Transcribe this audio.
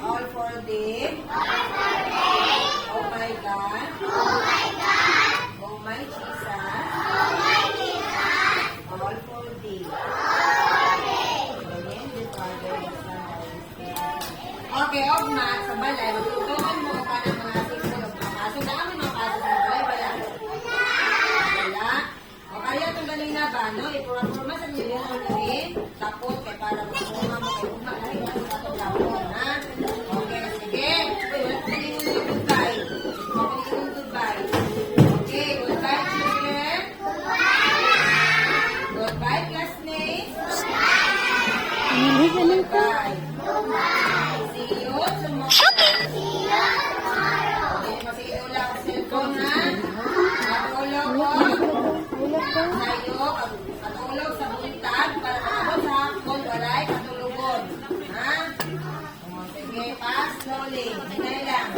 all for the. Oh my God. Oh my Jesus. All for the. Amen. The Father, the Son, and the Spirit. Okay, Ogma, sa balay, magtutunan mo ka ng mga siguro of mga kaso. Daan mo mga kaso sa balay, wala. Wala. O kaya itong galing na ba, no? Ipura-pura sa niyo yung ulit. Tapos, kay para magpuma mo kay Ogma. Ay, ano sa itong lapon, ha? Okay, sige. Uy, wala ko yung goodbye. Wala ko yung goodbye. Okay, goodbye, children. Goodbye, classmates. Goodbye. See you tomorrow. Hindi masigaw lang ang cellphone, ha? Matulog ko. Sa'yo, katulog sa buntag para ako sa hapon, walay katulugon. Ha? O, sige, pass slowly. Hinay lang.